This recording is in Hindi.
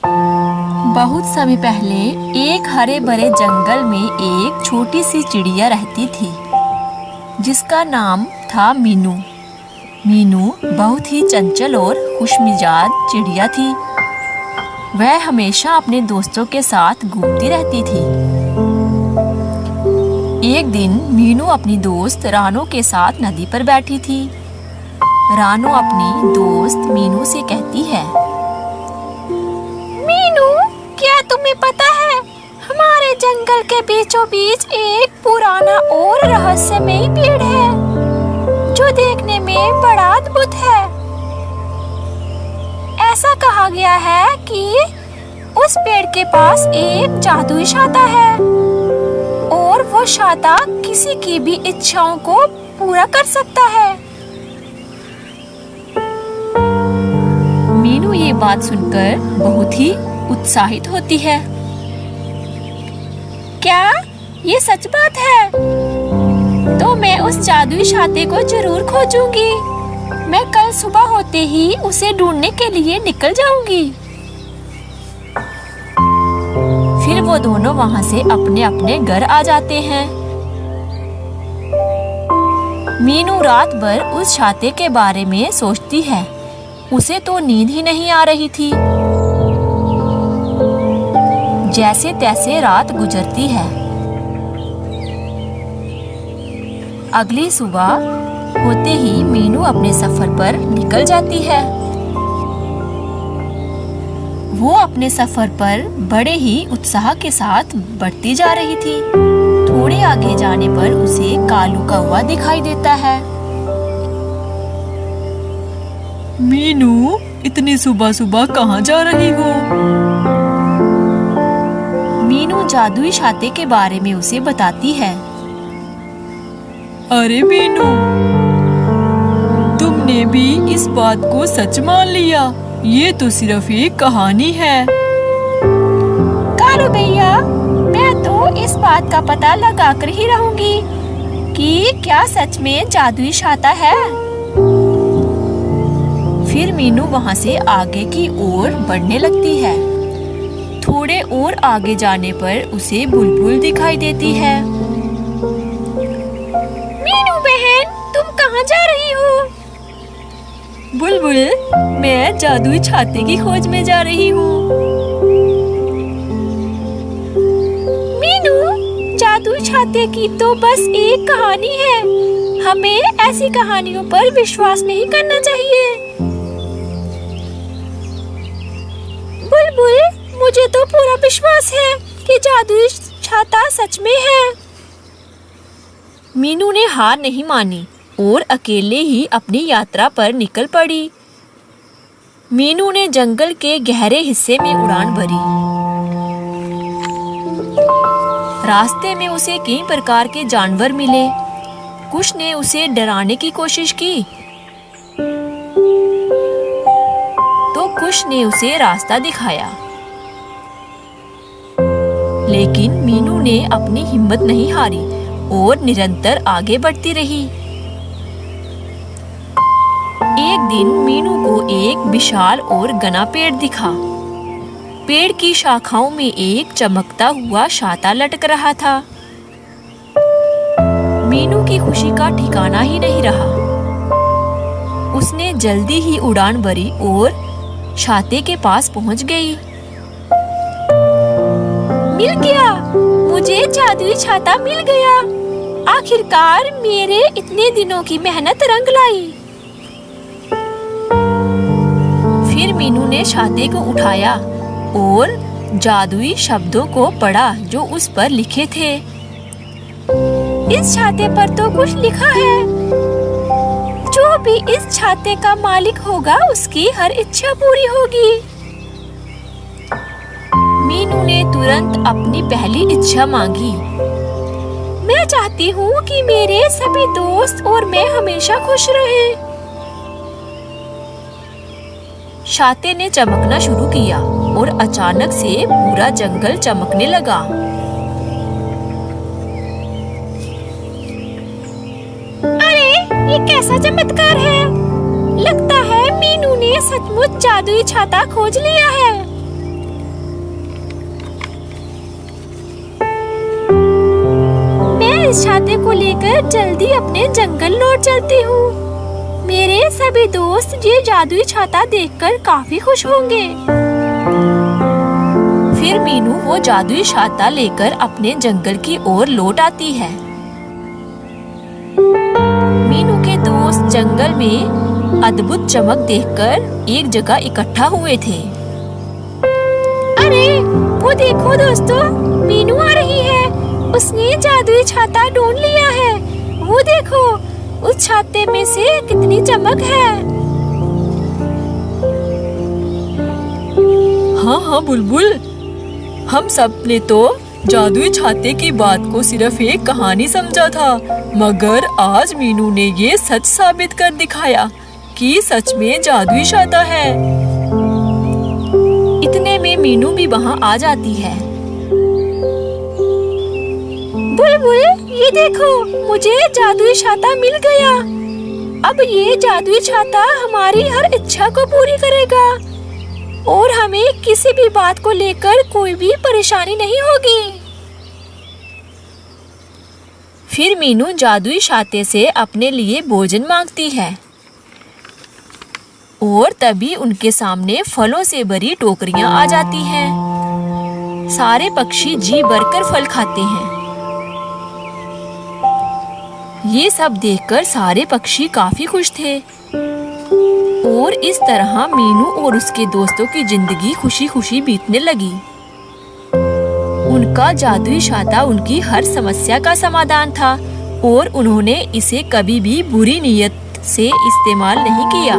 बहुत समय पहले एक हरे भरे जंगल में एक छोटी सी चिड़िया रहती थी जिसका नाम था मीनू। मीनू बहुत ही चंचल और खुशमिजाज चिड़िया थी। वह हमेशा अपने दोस्तों के साथ घूमती रहती थी। एक दिन मीनू अपनी दोस्त रानो के साथ नदी पर बैठी थी। रानो अपनी दोस्त मीनू से कहती है, मीनू, क्या तुम्हें पता है हमारे जंगल के बीचों बीच एक पुराना और रहस्यमयी पेड़ है जो देखने में बड़ा अद्भुत है। ऐसा कहा गया है कि उस पेड़ के पास एक जादुई छाता है और वो छाता किसी की भी इच्छाओं को पूरा कर सकता है। मीनू ये बात सुनकर बहुत ही उत्साहित होती है। क्या ये सच बात है? तो मैं उस जादुई छाते को जरूर खोजूंगी। मैं कल सुबह होते ही उसे ढूंढने के लिए निकल जाऊंगी। फिर वो दोनों वहाँ से अपने अपने घर आ जाते हैं। मीनू रात भर उस छाते के बारे में सोचती है। उसे तो नींद ही नहीं आ रही थी। जैसे तैसे रात गुजरती है। अगली सुबह होते ही मीनू अपने सफर पर निकल जाती है। वो अपने सफर पर बड़े ही उत्साह के साथ बढ़ती जा रही थी। थोड़े आगे जाने पर उसे कालू कौवा दिखाई देता है। मीनू, इतनी सुबह सुबह कहाँ जा रही हो? मीनू जादुई छाते के बारे में उसे बताती है। अरे मीनू, तुमने भी इस बात को सच मान लिया। ये तो सिर्फ एक कहानी है। कालू भैया, मैं तो इस बात का पता लगा कर ही रहूंगी कि क्या सच में जादुई छाता है। फिर मीनू वहाँ से आगे की ओर बढ़ने लगती है। थोड़े और आगे जाने पर उसे बुलबुल दिखाई देती है। मीनू बहन, तुम कहाँ जा रही हो? बुलबुल, मैं जादुई छाते की खोज में जा रही हूँ। मीनू, जादुई छाते की तो बस एक कहानी है। हमें ऐसी कहानियों पर विश्वास नहीं करना चाहिए। बुलबुल, मुझे तो पूरा विश्वास है कि जादुई छाता सच में है। मीनू ने हार नहीं मानी और अकेले ही अपनी यात्रा पर निकल पड़ी। मीनू ने जंगल के गहरे हिस्से में उड़ान भरी। रास्ते में उसे कई प्रकार के जानवर मिले। कुछ ने उसे डराने की कोशिश की तो कुछ ने उसे रास्ता दिखाया। लेकिन मीनू ने अपनी हिम्मत नहीं हारी और निरंतर आगे बढ़ती रही। एक दिन मीनू को एक विशाल और घना पेड़ दिखा। पेड़ की शाखाओं में एक चमकता हुआ छाता लटक रहा था। मीनू की खुशी का ठिकाना ही नहीं रहा। उसने जल्दी ही उड़ान भरी और छाते के पास पहुंच गई। मिल गया, मुझे जादुई छाता मिल गया। आखिरकार मेरे इतने दिनों की मेहनत रंग लाई। फिर मीनू ने छाते को उठाया और जादुई शब्दों को पढ़ा जो उस पर लिखे थे। इस छाते पर तो कुछ लिखा है। जो भी इस छाते का मालिक होगा उसकी हर इच्छा पूरी होगी। मीनू ने तुरंत अपनी पहली इच्छा मांगी। मैं चाहती हूँ कि मेरे सभी दोस्त और मैं हमेशा खुश रहे। छाते ने चमकना शुरू किया और अचानक से पूरा जंगल चमकने लगा। अरे, ये कैसा चमत्कार है! लगता है मीनू ने सचमुच जादुई छाता खोज लिया है। इस छाते को लेकर जल्दी अपने जंगल लौट चलती हूँ। मेरे सभी दोस्त ये जादुई छाता देखकर काफी खुश होंगे। फिर मीनू वो जादुई छाता लेकर अपने जंगल की ओर लौट आती है। मीनू के दोस्त जंगल में अद्भुत चमक देखकर एक जगह इकट्ठा हुए थे। अरे वो देखो दोस्तों, मीनू आ रही है। उसने जादुई छाता ढूंढ लिया है। वो देखो, उस छाते में से कितनी चमक है। हाँ बुलबुल, हम सब ने तो जादुई छाते की बात को सिर्फ एक कहानी समझा था, मगर आज मीनू ने ये सच साबित कर दिखाया कि सच में जादुई छाता है। इतने में मीनू भी वहाँ आ जाती है। बुलबुल, ये देखो, मुझे जादुई छाता मिल गया। अब ये जादुई छाता हमारी हर इच्छा को पूरी करेगा और हमें किसी भी बात को लेकर कोई भी परेशानी नहीं होगी। फिर मीनू जादुई छाते से अपने लिए भोजन मांगती है और तभी उनके सामने फलों से भरी टोकरियां आ जाती हैं। सारे पक्षी जी भरकर फल खाते हैं। ये सब देखकर सारे पक्षी काफी खुश थे और इस तरह मीनू और उसके दोस्तों की जिंदगी खुशी खुशी बीतने लगी। उनका जादुई छाता उनकी हर समस्या का समाधान था और उन्होंने इसे कभी भी बुरी नीयत से इस्तेमाल नहीं किया।